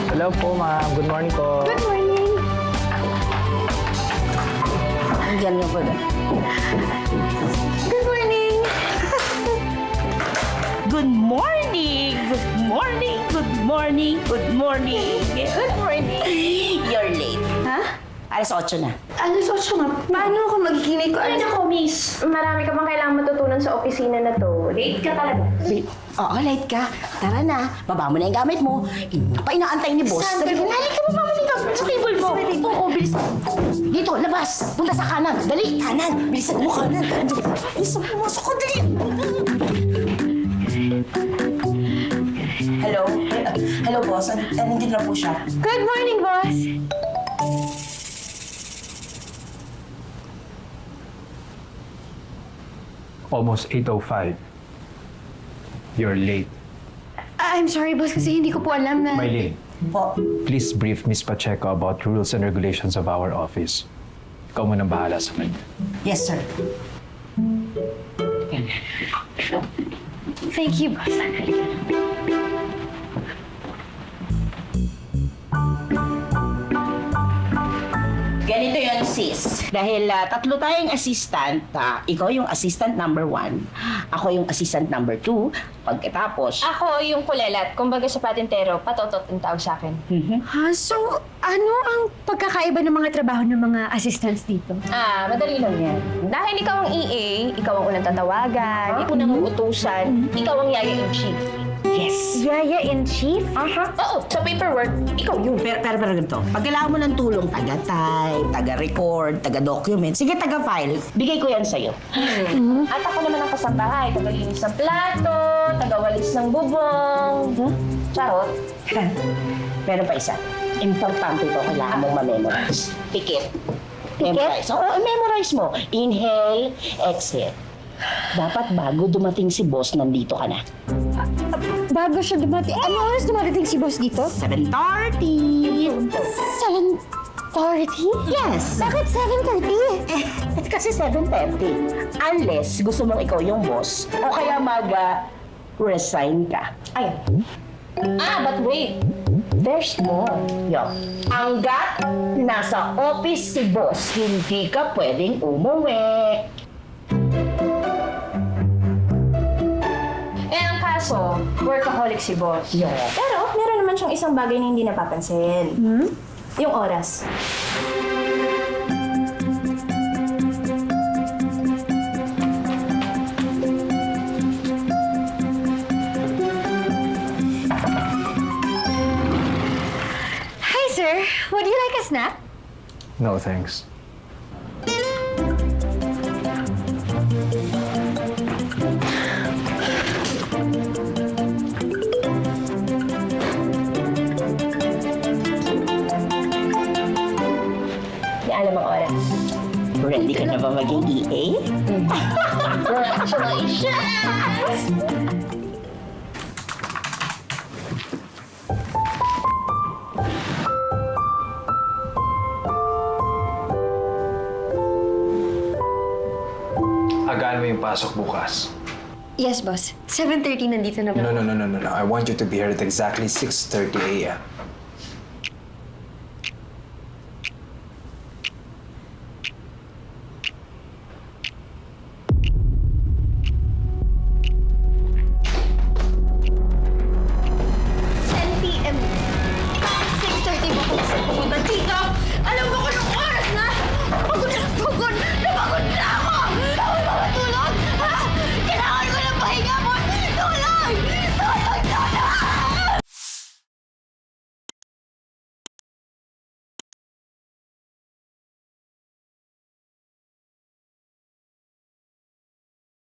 Hello po, ma'am. Good morning po. Good morning. Diyan nga po. Good morning. Good morning! Good morning! Good morning! Good morning! Good morning. You're late. Ha? Alas 8 na. Alas 8 na. Paano ako magkikinig ko? Ay, nako, miss. Marami ka bang kailangan matutunan sa opisina na to. Late ka talaga. Oo, late ka. Tara na. Baba mo na yung gamit mo. Pa inaantay ni boss. Dali ka na. Halika mo, mama dito. Sa table mo. Oo, bilis. Dito, labas. Punta sa kanan. Dali, kanan. Bilisan mo, kanan. Bilisan mo, masok ko. Dali. Hello? Hello, boss. Nandito na po siya. Good morning, boss. Almost 8:05. You're late. I'm sorry, boss, kasi hindi ko po alam na... Mylene, Po. please brief Miss Pacheco about rules and regulations of our office. Ikaw mo nang bahala sa kanya. Yes, sir. Thank you, boss. Ganito yun, sis. Dahil tatlo tayong assistant, ikaw yung assistant number 1, ako yung assistant number 2, pagkatapos... Ako yung kulelat. Kumbaga sa patintero, patotot ang tawag sa akin. Ha? So, ano ang pagkakaiba ng mga trabaho ng mga assistants dito? Madali lang yan. Dahil ikaw ang EA, ikaw ang unang tatawagan, ikaw ang uutusan, ikaw ang yaya-in-chief. Yes! Yaya-in-chief? Oo, sa paperwork, ikaw yun. Pero ganito, pag kailangan mo ng tulong, taga-type, taga-record, taga-document, sige, taga-file, bigay ko yan sa'yo. At ako naman ang kasambahay, tagalinis ng plato, tagawalis ng bubong. Charot. Pero pa isa, importante ito, kailangan mong ma-memorize. Pikit. Memorize. Oo, memorize mo. Inhale, exhale. Dapat bago dumating si boss, nandito ka na. Bago siya dumating. Ano oras dumadating si boss dito? 7:30. 7:40? Yes. Bakit 7:30? Kasi 7:30. Unless gusto mong ikaw yung boss, o kaya mag-resign ka. Ay. But wait. There's more. Yo, hanggat nasa office si boss, hindi ka pwedeng umuwi. Ang kaso, workaholic si boss. Yo. Pero meron naman siyang isang bagay na hindi napapansin. Yung oras. Hi, sir. Would you like a snack? No, thanks. Di alam ang oras. Ready ka na ba maging EA? Congratulations! Agaan mo yung pasok bukas. Yes, boss. 7:30 nandito na ba? No. I want you to be here at exactly 6:30 a.m.